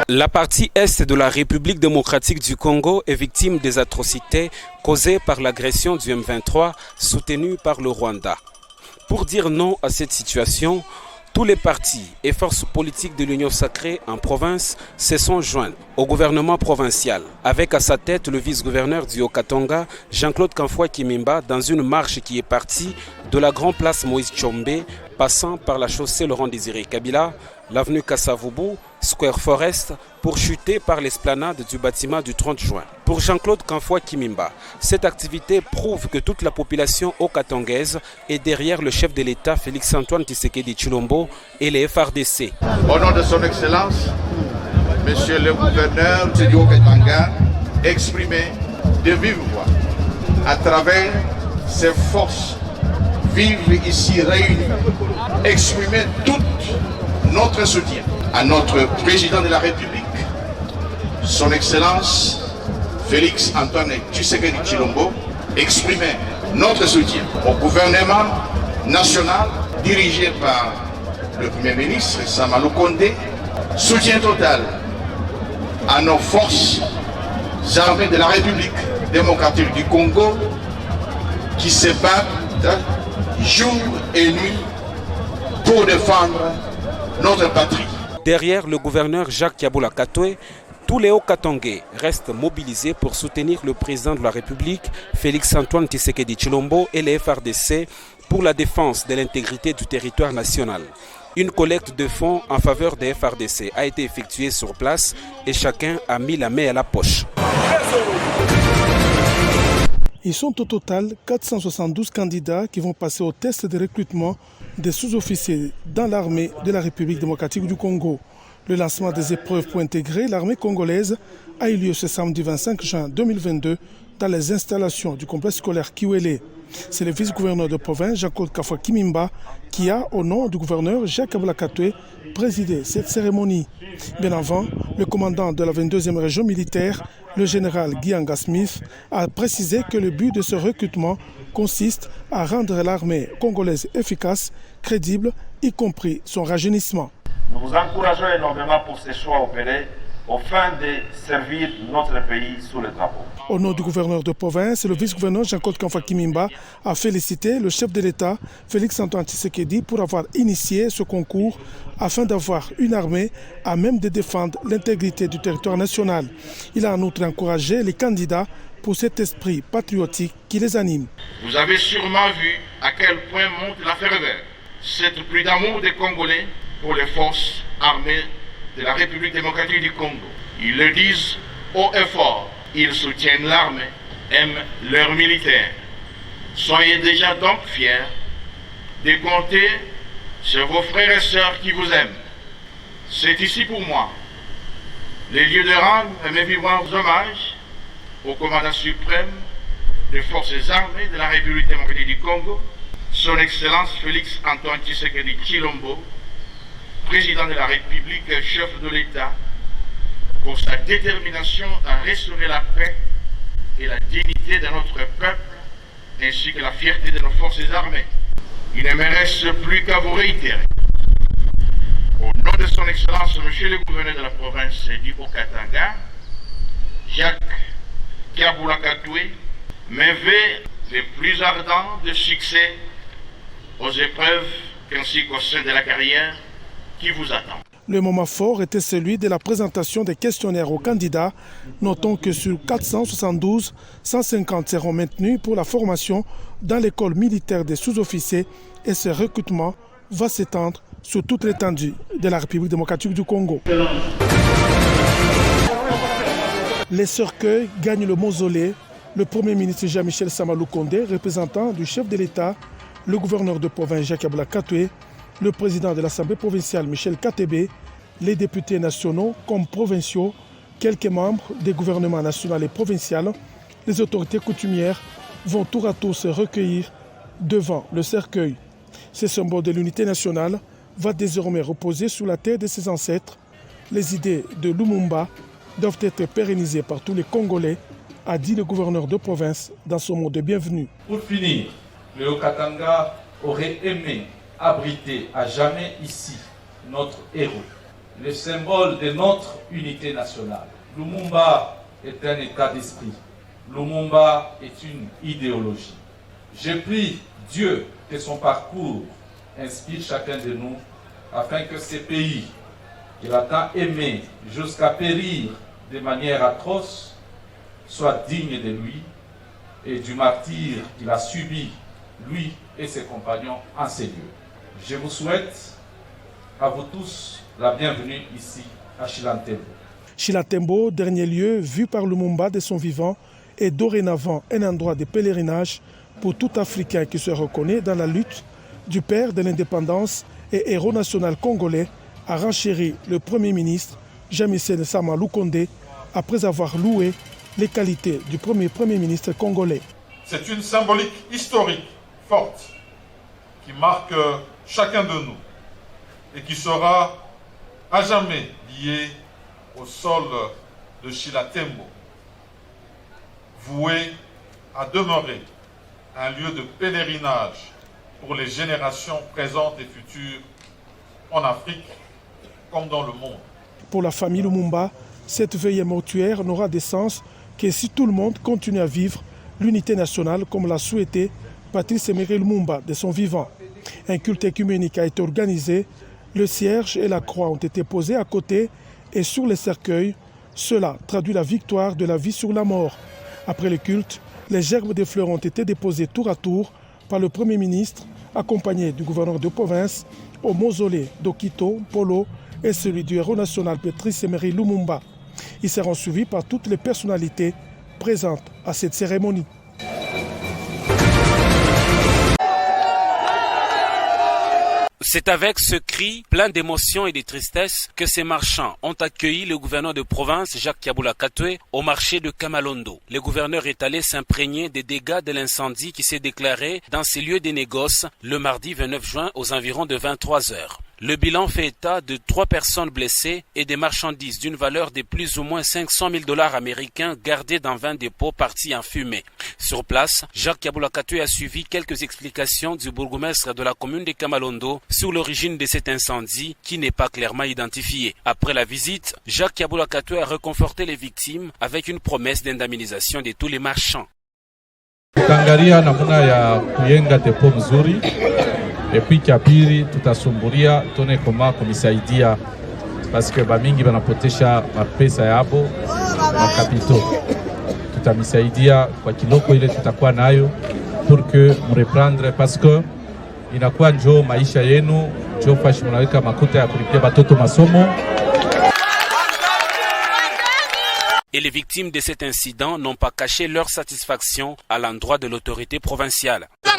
La partie est de la République démocratique du Congo est victime des atrocités causées par l'agression du M23 soutenue par le Rwanda. Pour dire non à cette situation, tous les partis et forces politiques de l'Union sacrée en province se sont joints au gouvernement provincial, avec à sa tête le vice-gouverneur du Haut-Katanga, Jean-Claude Kamfoué Kimimba, dans une marche qui est partie de la grande place Moïse Tshombe, passant par la chaussée Laurent-Désiré Kabila, l'avenue Kassavubu, Square Forest, pour chuter par l'esplanade du bâtiment du 30 juin. Pour Jean-Claude Kamfoué Kimimba, cette activité prouve que toute la population haut-katangaise est derrière le chef de l'État Félix-Antoine Tshisekedi Tshilombo et les FRDC. Au nom de son Excellence, Monsieur le gouverneur du Haut-Katanga, exprimé de vive voix à travers ses forces vives ici réunies, exprimer tout notre soutien à notre président de la République, son Excellence Félix-Antoine Tshisekedi Tshilombo, exprimer notre soutien au gouvernement national dirigé par le Premier ministre Sama Lukonde, soutien total à nos forces armées de la République démocratique du Congo qui se battent jour et nuit pour défendre notre patrie. Derrière le gouverneur Jacques Kabula Katoué, tous les Hauts-Katangais restent mobilisés pour soutenir le président de la République, Félix-Antoine Tshisekedi Tshilombo et les FRDC pour la défense de l'intégrité du territoire national. Une collecte de fonds en faveur des FRDC a été effectuée sur place et chacun a mis la main à la poche. Ils sont au total 472 candidats qui vont passer au test de recrutement des sous-officiers dans l'armée de la République démocratique du Congo. Le lancement des épreuves pour intégrer l'armée congolaise a eu lieu ce samedi 25 juin 2022 dans les installations du complexe scolaire Kiwele. C'est le vice-gouverneur de province, Jean-Claude Kamfoué Kimimba, qui a, au nom du gouverneur Jacques Kabula Katoué, présidé cette cérémonie. Bien avant, le commandant de la 22e région militaire, le général Guy Anga Smith, a précisé que le but de ce recrutement consiste à rendre l'armée congolaise efficace, crédible, y compris son rajeunissement. Nous vous encourageons énormément pour ces choix opérés aux fins de servir notre pays sous le drapeau. Au nom du gouverneur de province, le vice-gouverneur Jean-Claude Kamfoué Kimimba a félicité le chef de l'État, Félix-Antoine Tshisekedi, pour avoir initié ce concours afin d'avoir une armée à même de défendre l'intégrité du territoire national. Il a en outre encouragé les candidats pour cet esprit patriotique qui les anime. Vous avez sûrement vu à quel point monte la ferveur, cette pluie d'amour des Congolais pour les forces armées de la République démocratique du Congo. Ils le disent haut et fort, ils soutiennent l'armée, aiment leurs militaires. Soyez déjà donc fiers de compter sur vos frères et sœurs qui vous aiment. C'est ici pour moi les lieux de rendre mes vivants hommages au commandant suprême des forces armées de la République démocratique du Congo, son Excellence Félix-Antoine Tshisekedi Tshilombo, président de la République, chef de l'État, pour sa détermination à restaurer la paix et la dignité de notre peuple, ainsi que la fierté de nos forces armées. Il ne me reste plus qu'à vous réitérer, au nom de son Excellence, Monsieur le gouverneur de la province du Haut-Katanga, Jacques Kabula Katoué, mes vœux les plus ardents de succès aux épreuves ainsi qu'au sein de la carrière qui vous attend. Le moment fort était celui de la présentation des questionnaires aux candidats. Notons que sur 472, 150 seront maintenus pour la formation dans l'école militaire des sous-officiers et ce recrutement va s'étendre sur toute l'étendue de la République démocratique du Congo. Les cercueils gagnent le mausolée. Le Premier ministre Jean-Michel Sama Lukonde, représentant du chef de l'État, le gouverneur de province Jacques Kabula Katoué, le président de l'Assemblée provinciale Michel Katebe, les députés nationaux comme provinciaux, quelques membres des gouvernements national et provincial, les autorités coutumières vont tour à tour se recueillir devant le cercueil. Ce symbole de l'unité nationale va désormais reposer sous la terre de ses ancêtres. Les idées de Lumumba doivent être pérennisées par tous les Congolais, a dit le gouverneur de province dans son mot de bienvenue. Pour finir, le Haut-Katanga aurait aimé abriter à jamais ici notre héros. le symbole de notre unité nationale. Lumumba est un état d'esprit. Lumumba est une idéologie. Je prie Dieu que son parcours inspire chacun de nous afin que ce pays qu'il a tant aimé jusqu'à périr de manière atroce soit digne de lui et du martyre qu'il a subi, lui et ses compagnons en ces lieux. Je vous souhaite à vous tous la bienvenue ici à Chilantembo. Chilantembo, dernier lieu vu par Lumumba de son vivant, est dorénavant un endroit de pèlerinage pour tout Africain qui se reconnaît dans la lutte du père de l'indépendance et héros national congolais, a renchéri le Premier ministre Jean-Michel Sama Lukonde après avoir loué les qualités du Premier ministre congolais. C'est une symbolique historique forte qui marque chacun de nous et qui sera à jamais liée au sol de Chilantembo, voué à demeurer un lieu de pèlerinage pour les générations présentes et futures en Afrique comme dans le monde. Pour la famille Lumumba, cette veillée mortuaire n'aura de sens que si tout le monde continue à vivre l'unité nationale comme l'a souhaité Patrice Emery Lumumba de son vivant. Un culte œcuménique a été organisé, le cierge et la croix ont été posés à côté et sur les cercueils. Cela traduit la victoire de la vie sur la mort. Après le culte, les gerbes de fleurs ont été déposées tour à tour par le Premier ministre, accompagné du gouverneur de province, au mausolée d'Okito, Polo et celui du héros national Patrice Emery Lumumba. Ils seront suivis par toutes les personnalités présentes à cette cérémonie. C'est avec ce cri plein d'émotion et de tristesse que ces marchands ont accueilli le gouverneur de province Jacques Kiabula Katwe au marché de Kamalondo. Le gouverneur est allé s'imprégner des dégâts de l'incendie qui s'est déclaré dans ces lieux de négoce le mardi 29 juin aux environs de 23 heures. Le bilan fait état de 3 personnes blessées et des marchandises d'une valeur de plus ou moins 500 000 $ américains gardées dans 20 dépôts partis en fumée. Sur place, Jacques Kiabula Katwe a suivi quelques explications du bourgmestre de la commune de Kamalondo sur l'origine de cet incendie qui n'est pas clairement identifié. Après la visite, Jacques Kiabula Katwe a réconforté les victimes avec une promesse d'indemnisation de tous les marchands. Et puis Kapiri tutasumburia tone koma kumisaidia parce que bamingi banapotesha mapesa yabo makapito. Tutamisaidia kwa kiloko ile tutakuwa nayo pour que mreprendre parce que inakuwa njo maisha yenu, njo fashi mnaweka makuta ya kulipia batoto masomo. Et les victimes de cet incident n'ont pas caché leur satisfaction à l'endroit de l'autorité provinciale. Par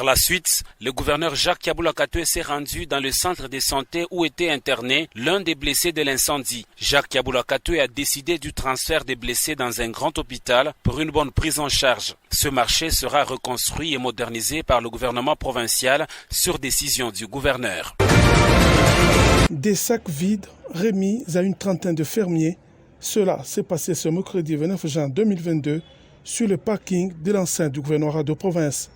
la suite, le gouverneur Jacques Kiabula Katwe s'est rendu dans le centre de santé où était interné l'un des blessés de l'incendie. Jacques Kiabula Katwe a décidé du transfert des blessés dans un grand hôpital pour une bonne prise en charge. Ce marché sera reconstruit et modernisé par le gouvernement provincial sur décision du gouverneur. Des sacs vides remis à une trentaine de fermiers. Cela s'est passé ce mercredi 29 juin 2022 sur le parking de l'enceinte du gouvernorat de province.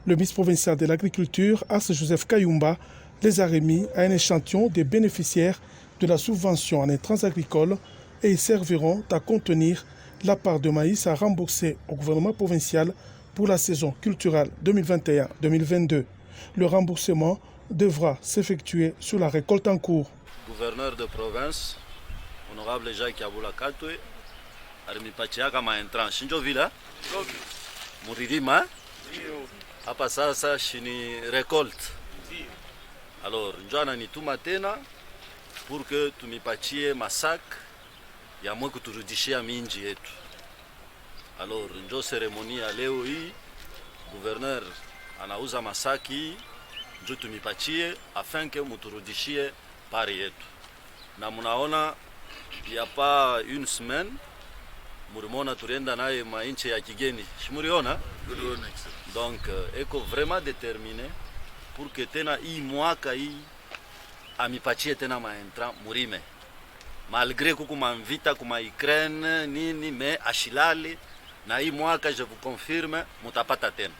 Le ministre provincial de l'Agriculture, Ars Joseph Kayumba, les a remis à un échantillon des bénéficiaires de la subvention en intrants agricoles et ils serviront à contenir la part de maïs à rembourser au gouvernement provincial pour la saison culturelle 2021-2022. Le remboursement devra s'effectuer sur la récolte en cours. Gouverneur de province, honorable Jacques Kiabula Katwe, arimipachiaka maentrant shinjo vila muridima hapa sasa shini récolte. Alors njo ananituma tena pour que tumipatie masak ya mwe kuturudishia minji yetu. Alors njo seremoni ya leo hii gouverneur anauza masaki njo tumipatie afin que muturudishie pari yetu. Na munaona ya pa une semaine murimona turienda naye mainchi ya kigeni. Shimuriona? Donc eko vraiment déterminé pour que tena hii mwaka hii amipatie tena maentra murime. malgré kukuma vita kuma Ukraine nini me ashilali na hii mwaka je vous confirme mutapata tena.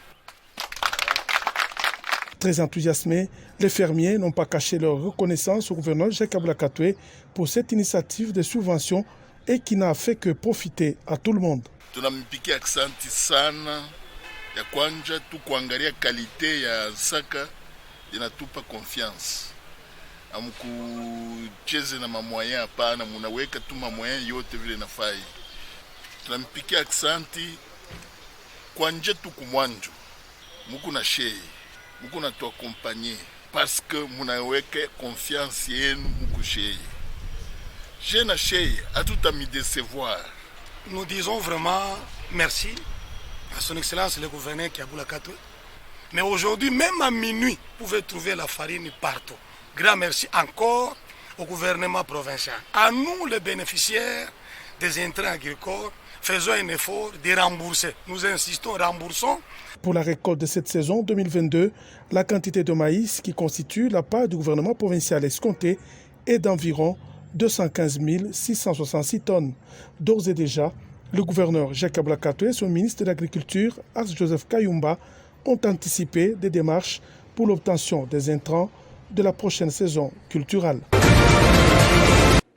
Très enthousiasmés, les fermiers n'ont pas caché leur reconnaissance au gouverneur Jacques Kabula Katwe pour cette initiative de subvention et qui n'a fait que profiter à tout le monde. Tunampikia aksanti sana ya kwanja tu kuangalia kalite ya saka inatupa confiance. Amkucheze na mamoyen hapana, munaweka tu mamoyen yote vile nafai. Tunampikia aksanti kwanja tu kumwanjo. Muku na shei, muku na tu accompagner parce que munaweka confiance yenu muku shei. Je na shei a tout à me décevoir. Nous disons vraiment merci à son excellence le gouverneur Kabula Katwe. Mais aujourd'hui, même à minuit, vous pouvez trouver la farine partout. Grand merci encore au gouvernement provincial. À nous, les bénéficiaires des intrants agricoles, faisons un effort de rembourser. Nous insistons, remboursons. Pour la récolte de cette saison 2022, la quantité de maïs qui constitue la part du gouvernement provincial escompté est d'environ 215 666 tonnes. D'ores et déjà, le gouverneur Jacques Kabula Katwe et son ministre de l'Agriculture, Ars-Joseph Kayumba, ont anticipé des démarches pour l'obtention des intrants de la prochaine saison culturelle.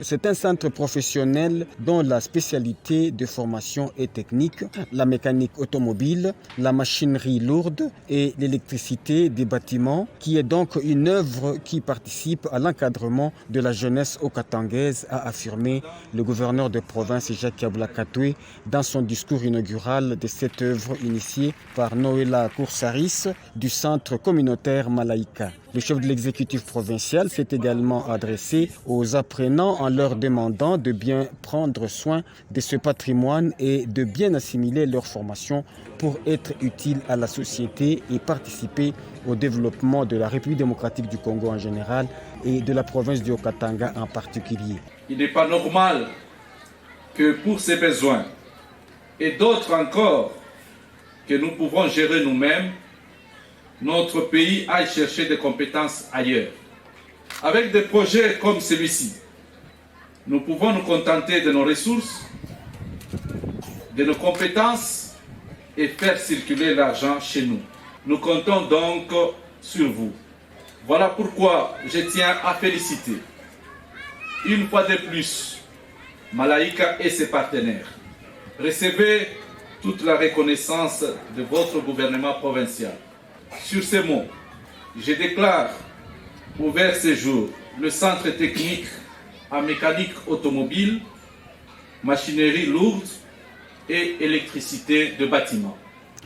C'est un centre professionnel dont la spécialité de formation est technique, la mécanique automobile, la machinerie lourde et l'électricité des bâtiments, qui est donc une œuvre qui participe à l'encadrement de la jeunesse okatangaise, a affirmé le gouverneur de province Jacques Kabula Katwe dans son discours inaugural de cette œuvre initiée par Noëlla Koursaris du centre communautaire Malaïka. Le chef de l'exécutif provincial s'est également adressé aux apprenants en leur demandant de bien prendre soin de ce patrimoine et de bien assimiler leur formation pour être utiles à la société et participer au développement de la République démocratique du Congo en général et de la province du Haut-Katanga en particulier. Il n'est pas normal que pour ces besoins et d'autres encore que nous pouvons gérer nous-mêmes, notre pays aille chercher des compétences ailleurs. Avec des projets comme celui-ci, nous pouvons nous contenter de nos ressources, de nos compétences et faire circuler l'argent chez nous. Nous comptons donc sur vous. Voilà pourquoi je tiens à féliciter une fois de plus Malaïka et ses partenaires. Recevez toute la reconnaissance de votre gouvernement provincial. Sur ces mots, je déclare ouvert ce jour le centre technique en mécanique automobile, machinerie lourde et électricité de bâtiments.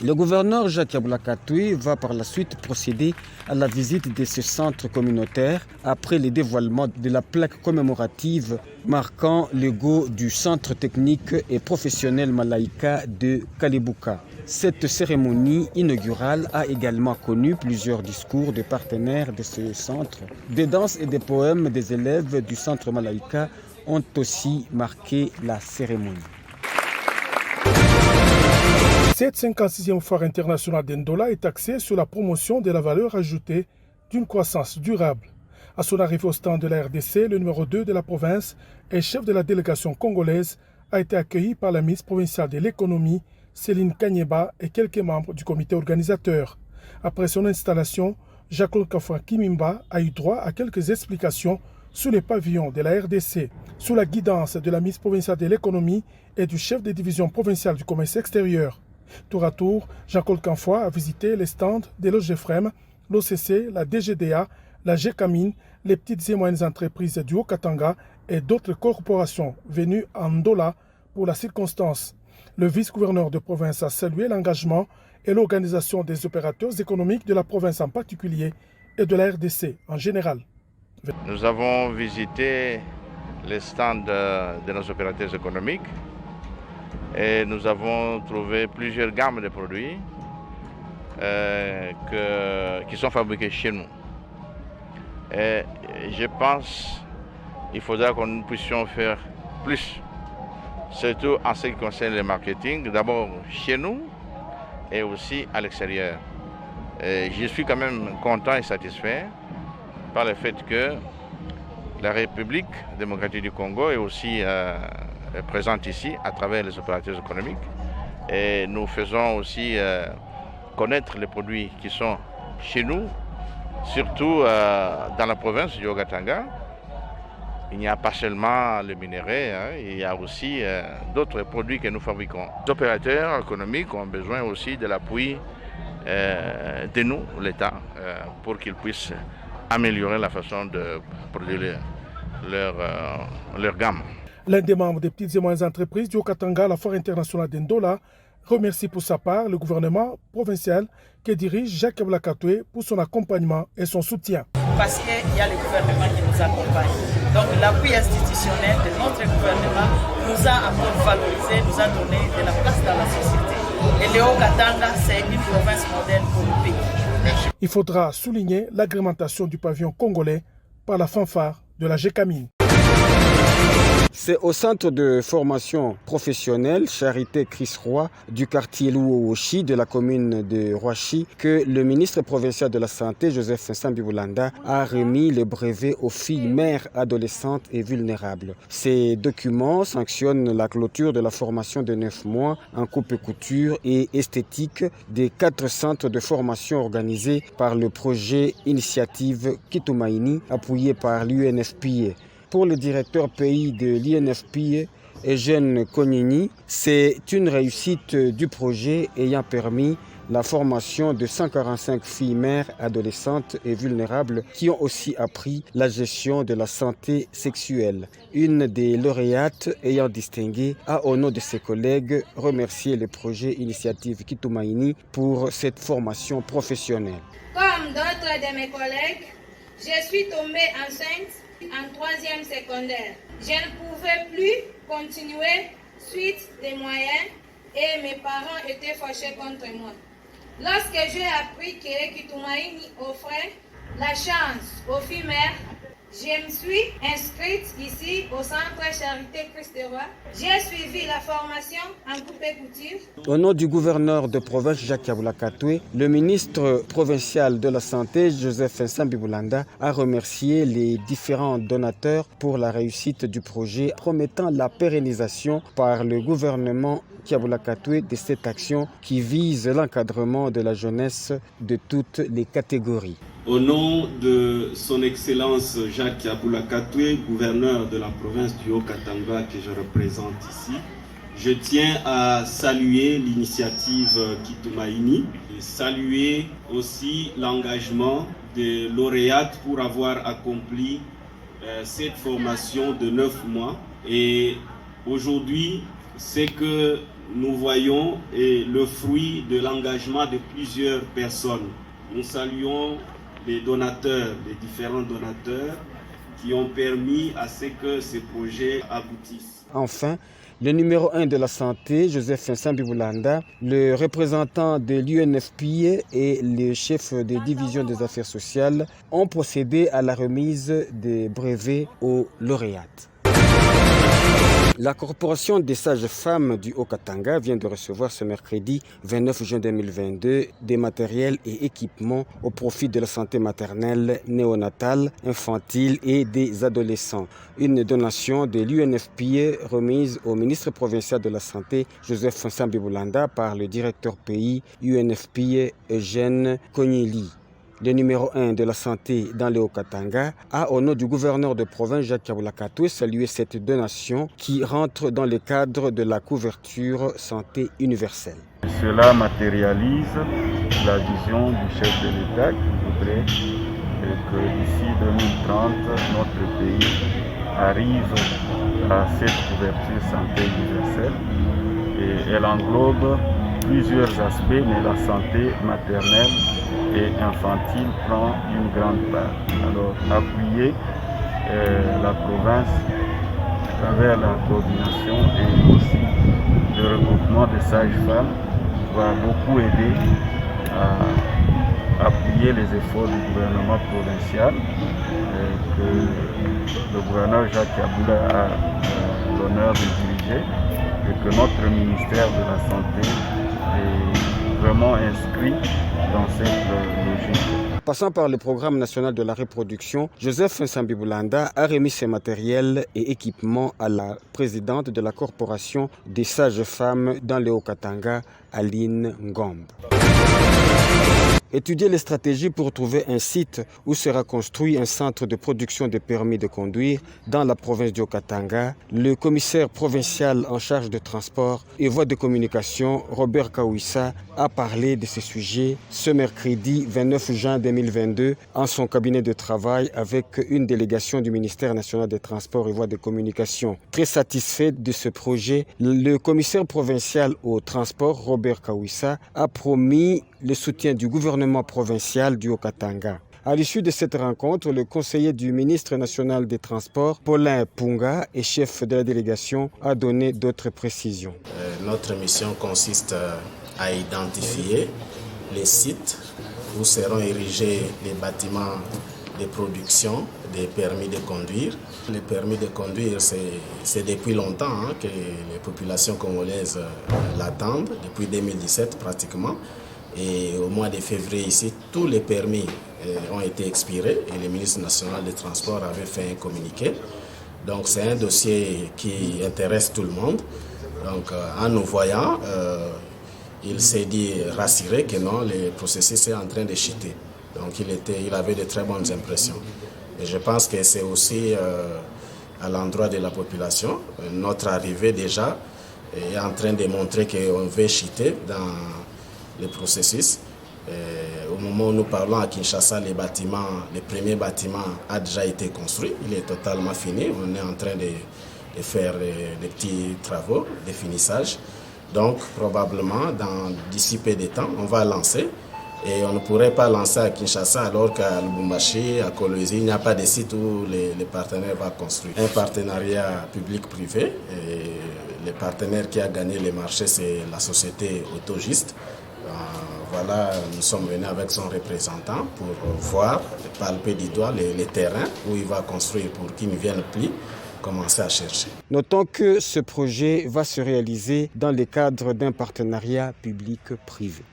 Le gouverneur Jacques Kabula Katwe va par la suite procéder à la visite de ce centre communautaire après le dévoilement de la plaque commémorative marquant le go du centre technique et professionnel Malaïka de Kalibuka. Cette cérémonie inaugurale a également connu plusieurs discours de partenaires de ce centre. Des danses et des poèmes des élèves du centre Malaïka ont aussi marqué la cérémonie. Cette 56e foire internationale d'Ndola est axée sur la promotion de la valeur ajoutée d'une croissance durable. À son arrivée au stand de la RDC, le numéro 2 de la province et chef de la délégation congolaise a été accueilli par la ministre provinciale de l'économie, Céline Kanyeba, et quelques membres du comité organisateur. Après son installation, Jacques Kafwa Kimimba a eu droit à quelques explications sous les pavillons de la RDC, sous la guidance de la ministre provinciale de l'économie et du chef de division provinciale du commerce extérieur. Tour à tour, Jean-Claude Canfoy a visité les stands de l'OGFREM, l'OCC, la DGDA, la GECAMINE, les petites et moyennes entreprises du Haut-Katanga et d'autres corporations venues en Ndola pour la circonstance. Le vice-gouverneur de province a salué l'engagement et l'organisation des opérateurs économiques de la province en particulier et de la RDC en général. Nous avons visité les stands de nos opérateurs économiques et nous avons trouvé plusieurs gammes de produits qui sont fabriqués chez nous. Et je pense qu'il faudra que nous puissions faire plus, surtout en ce qui concerne le marketing, d'abord chez nous et aussi à l'extérieur. Je suis quand même content et satisfait par le fait que La République démocratique du Congo est aussi présente ici à travers les opérateurs économiques. Et nous faisons aussi connaître les produits qui sont chez nous, surtout dans la province du Haut-Katanga. Il n'y a pas seulement le minerai, il y a aussi d'autres produits que nous fabriquons. Les opérateurs économiques ont besoin aussi de l'appui de nous, l'État, pour qu'ils puissent améliorer la façon de produire leur gamme. L'un des membres des petites et moyennes entreprises du Haut-Katanga à la Foire internationale d'Ndola remercie pour sa part le gouvernement provincial que dirige Jacques Kabula Katoué pour son accompagnement et son soutien. Parce qu'il y a le gouvernement qui nous accompagne. Donc l'appui institutionnel de notre gouvernement nous a encore valorisé, nous a donné de la place dans la société. Et le Haut-Katanga, c'est une province modèle pour le pays. Merci. Il faudra souligner l'agrémentation du pavillon congolais par la fanfare de la GECAMINE. C'est au centre de formation professionnelle Charité Chris Roy du quartier Louowoshi de la commune de Roachi que le ministre provincial de la Santé, Joseph Nsambi-Boulanda, a remis le brevet aux filles mères adolescentes et vulnérables. Ces documents sanctionnent la clôture de la formation de 9 mois en coupe-couture et esthétique des 4 centres de formation organisés par le projet Initiative Kitumaini appuyé par l'UNFPA. Pour le directeur pays de l'INFPA, Eugène Kognini, c'est une réussite du projet ayant permis la formation de 145 filles mères adolescentes et vulnérables qui ont aussi appris la gestion de la santé sexuelle. Une des lauréates ayant distingué a, au nom de ses collègues, remercié le projet Initiative Kitumaini pour cette formation professionnelle. Comme d'autres de mes collègues, je suis tombée enceinte en 3e secondaire. Je ne pouvais plus continuer suite des moyens et mes parents étaient fâchés contre moi. Lorsque j'ai appris que Kitumaini offrait la chance aux filles mères, je me suis inscrite ici au centre Charité Christ Roy. J'ai suivi la formation en coupe-couture. Au nom du gouverneur de province Jacques Kabula Katoué, le ministre provincial de la Santé Joseph Nsambi-Boulanda a remercié les différents donateurs pour la réussite du projet, promettant la pérennisation par le gouvernement Kabula Katoué de cette action qui vise l'encadrement de la jeunesse de toutes les catégories. Au nom de son Excellence Jacques Kabula Katoué, gouverneur de la province du Haut-Katanga que je représente ici, je tiens à saluer l'initiative Kitumaini et saluer aussi l'engagement des lauréates pour avoir accompli cette formation de 9 mois. Et aujourd'hui, c'est que nous voyons le fruit de l'engagement de plusieurs personnes. Nous saluons les donateurs, les différents donateurs qui ont permis à ce que ces projets aboutissent. Enfin, le numéro 1 de la santé, Joseph Nsambi-Boulanda, le représentant de l'UNFPA et le chef des divisions des affaires sociales ont procédé à la remise des brevets aux lauréates. La Corporation des sages-femmes du Haut-Katanga vient de recevoir ce mercredi 29 juin 2022 des matériels et équipements au profit de la santé maternelle, néonatale, infantile et des adolescents. Une donation de l'UNFPA remise au ministre provincial de la Santé, Joseph Nsambi-Boulanda, par le directeur pays UNFPA Eugène Kognili. Le numéro 1 de la santé dans le Haut-Katanga a, au nom du gouverneur de province Jacques Kabula Katoué, salué cette donation qui rentre dans le cadre de la couverture santé universelle. Cela matérialise la vision du chef de l'État qui voudrait que d'ici 2030, notre pays arrive à cette couverture santé universelle. Et elle englobe plusieurs aspects, mais la santé maternelle et infantile prend une grande part. Alors, appuyer la province à travers la coordination et aussi le regroupement des sages-femmes va beaucoup aider à appuyer les efforts du gouvernement provincial que le gouverneur Jacques Kabula a l'honneur de diriger et que notre ministère de la Santé est vraiment inscrit dans cette logique. passant par le programme national de la reproduction, Joseph Nsambi-Boulanda a remis ses matériels et équipements à la présidente de la corporation des sages-femmes dans le Haut-Katanga, Aline Ngombe. Étudier les stratégies pour trouver un site où sera construit un centre de production de permis de conduire dans la province du Haut-Katanga. Le commissaire provincial en charge de transport et voies de communication, Robert Kawissa, a parlé de ce sujet ce mercredi 29 juin 2022 en son cabinet de travail avec une délégation du ministère national des Transports et voies de communication. Très satisfait de ce projet, le commissaire provincial au transport, Robert Kawissa, a promis le soutien du gouvernement provincial du Haut-Katanga. À l'issue de cette rencontre, le conseiller du ministre national des Transports, Paulin Punga, et chef de la délégation, a donné d'autres précisions. Notre mission consiste à identifier les sites où seront érigés les bâtiments de production des permis de conduire. Les permis de conduire, c'est depuis longtemps que les populations congolaises l'attendent, depuis 2017 pratiquement. Et au mois de février ici, tous les permis ont été expirés et le ministre national des Transports avait fait un communiqué. Donc c'est un dossier qui intéresse tout le monde. Donc en nous voyant, il s'est dit rassuré que non, le processus est en train de chuter. Donc il avait de très bonnes impressions. Et je pense que c'est aussi à l'endroit de la population. Notre arrivée déjà est en train de montrer qu'on veut chuter dans le processus. Au moment où nous parlons à Kinshasa, le premier bâtiment a déjà été construit. Il est totalement fini. On est en train de faire des petits travaux de finissage. Donc probablement d'ici peu de temps, on va lancer. Et on ne pourrait pas lancer à Kinshasa alors qu'à Lubumbashi, à Kolwezi, il n'y a pas de site où les partenaires vont construire. Un partenariat public-privé. Le partenaire qui a gagné le marché, c'est la société Autogiste. Voilà, nous sommes venus avec son représentant pour voir, palper du doigt les terrains où il va construire pour qu'ils ne viennent plus commencer à chercher. Notons que ce projet va se réaliser dans le cadre d'un partenariat public-privé.